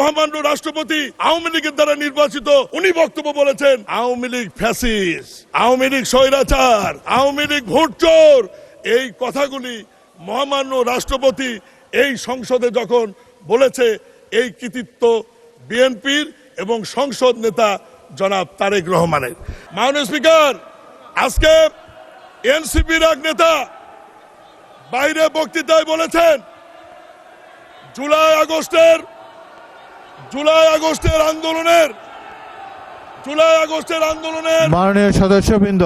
মহামান্য রাষ্ট্রপতি আওয়ামী লীগের দ্বারা নির্বাচিত, উনি বক্তব্য বলেছেন আওয়ামী লীগ ফ্যাসিস্ট, আওয়ামী লীগ স্বৈরাচার, আওয়ামী লীগ ভোটচোর। এই কথাগুলি মহামান্য রাষ্ট্রপতি এই সংসদে যখন বলেছে, এই কৃতিত্ব বিএনপির এবং সংসদ নেতা জনাব তারেক রহমানের। মাননীয় স্পিকার, আজকে এনসিপির এক নেতা বাইরে বক্তৃতায় বলেছেন জুলাই আগস্টের আন্দোলনের মাননীয় সদস্যবৃন্দ,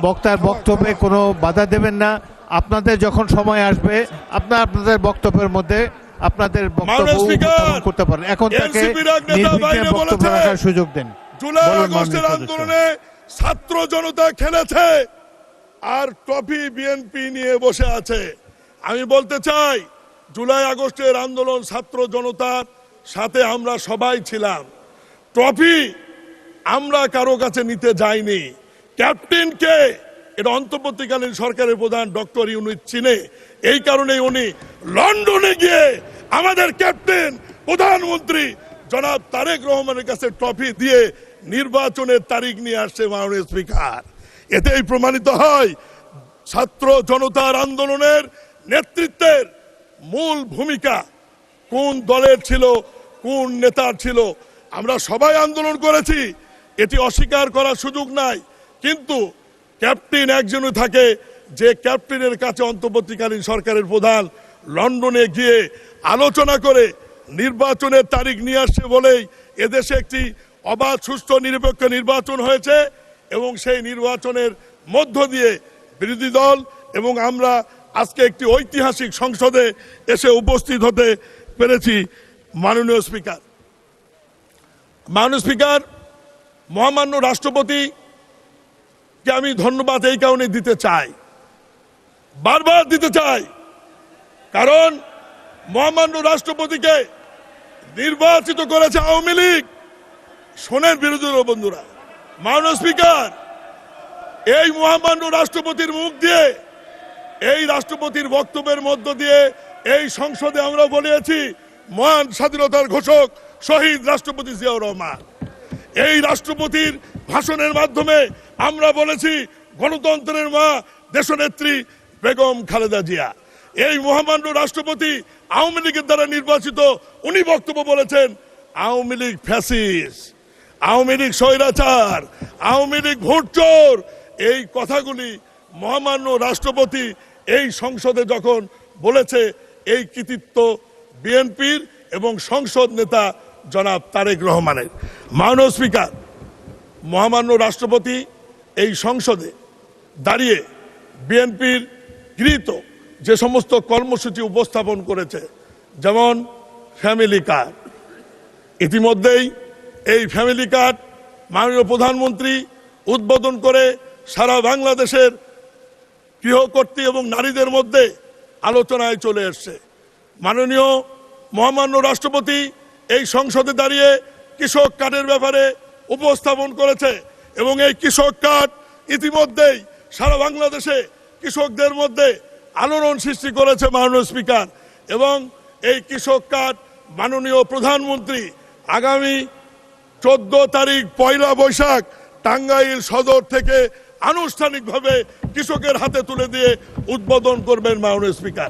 বক্তার বক্তব্যে কোনো বাধা দেবেন না। আপনাদের যখন সময় আসবে আপনাদের বক্তব্যের মধ্যে আপনাদের বক্তব্য উপস্থাপন করতে পারেন। এখন থেকে নির্বিঘ্নে বক্তব্য রাখার সুযোগ দেন। জুলাই আগস্টের আন্দোলনে ছাত্র জনতা খেলেছে আর ট্রফি বিএনপি নিয়ে বসে আছে। আমি বলতে চাই, জুলাই আগস্টের আন্দোলন ছাত্র জনতার সাথে আমরা সবাই ছিলাম। ট্রফি আমরা কারো কাছে নিতে যাইনি। ক্যাপ্টেনকে এটা অন্তর্বর্তীকালীন সরকারের প্রধান ডক্টর ইউনূস চিনে, এই কারণে উনি লন্ডনে গিয়ে আমাদের ক্যাপ্টেন প্রধানমন্ত্রী জনাব তারেক রহমানের কাছে ট্রফি দিয়ে নির্বাচনের তারিখ নিয়ে আসছে। মাননীয় স্পিকার, এতেই প্রমাণিত হয় ছাত্র জনতার আন্দোলনের নেতৃত্বের মূল ভূমিকা কোন দলের ছিল, কোন নেতার ছিল। আমরা সবাই আন্দোলন করেছি, এটি অস্বীকার করার সুযোগ নাই, কিন্তু ক্যাপ্টেন একজনই থাকে যে ক্যাপ্টেনের কাছে অন্তর্বর্তীকালীন সরকারের প্রধান লন্ডনে গিয়ে আলোচনা করে নির্বাচনের তারিখ নিয়ে আসছে বলেই এদেশে একটি অবাধ, সুষ্ঠু, নিরপেক্ষ নির্বাচন হয়েছে এবং সেই নির্বাচনের মধ্য দিয়ে বিরোধী দল এবং আমরা আজকে একটি ঐতিহাসিক সংসদে এসে উপস্থিত হতে পেরেছি। মাননীয় স্পিকার, মহামান্য রাষ্ট্রপতিকে আমি ধন্যবাদ এই কারণে দিতে চাই, বারবার দিতে চাই, কারণ মহামান্য রাষ্ট্রপতিকে নির্বাচিত করেছে আওয়ামী লীগ। শোনেন বিরোধী দল বন্ধুরা, মাননীয় স্পিকার, এই মহামান্য রাষ্ট্রপতির মুখ দিয়ে, এই রাষ্ট্রপতির বক্তব্যের মধ্য দিয়ে এই সংসদে আমরা বলেছি মহান স্বাধীনতার ঘোষক শহীদ রাষ্ট্রপতি জিয়াউর রহমান। এই রাষ্ট্রপতির ভাষণের মাধ্যমে আমরা বলেছি গণতন্ত্রের মা দেশনেত্রী বেগম খালেদা জিয়া। এই মহামান্য রাষ্ট্রপতি আওয়ামী লীগের দ্বারা নির্বাচিত, উনি বক্তব্য বলেছেন আওয়ামী লীগ ফ্যাসিস্ট, আওয়ামী লীগ স্বৈরাচার, আওয়ামী লীগ ভোটচোর। এই কথাগুলি মহামান্য রাষ্ট্রপতি এই সংসদে যখন বলেছে, এই কৃতিত্ব বিএনপির এবং সংসদ নেতা জনাব তারেক রহমানের। মাননীয় স্পিকার, মহামান্য রাষ্ট্রপতি এই সংসদে দাঁড়িয়ে বিএনপির গৃহীত যে সমস্ত কর্মসূচি উপস্থাপন করেছে, যেমন ফ্যামিলি কার্ড, ইতিমধ্যেই এই ফ্যামিলি কার্ড মাননীয় প্রধানমন্ত্রী উদ্বোধন করে সারা বাংলাদেশের গৃহকর্ত্রী এবং নারীদের মধ্যে আলোচনায় চলে এসছে। মাননীয় মহামান্য রাষ্ট্রপতি এই সংসদে দাঁড়িয়ে কৃষক কার্ডের ব্যাপারে উপস্থাপন করেছে এবং এই কৃষক কার্ড ইতিমধ্যেই সারা বাংলাদেশে কৃষকদের মধ্যে আলোড়ন সৃষ্টি করেছে। মাননীয় স্পিকার, এবং এই কৃষক কার্ড মাননীয় প্রধানমন্ত্রী আগামী 14 তারিখ পয়লা বৈশাখ টাঙ্গাইল সদর থেকে আনুষ্ঠানিকভাবে কৃষকের হাতে তুলে দিয়ে উদ্বোধন করবেন। মাননীয় স্পিকার,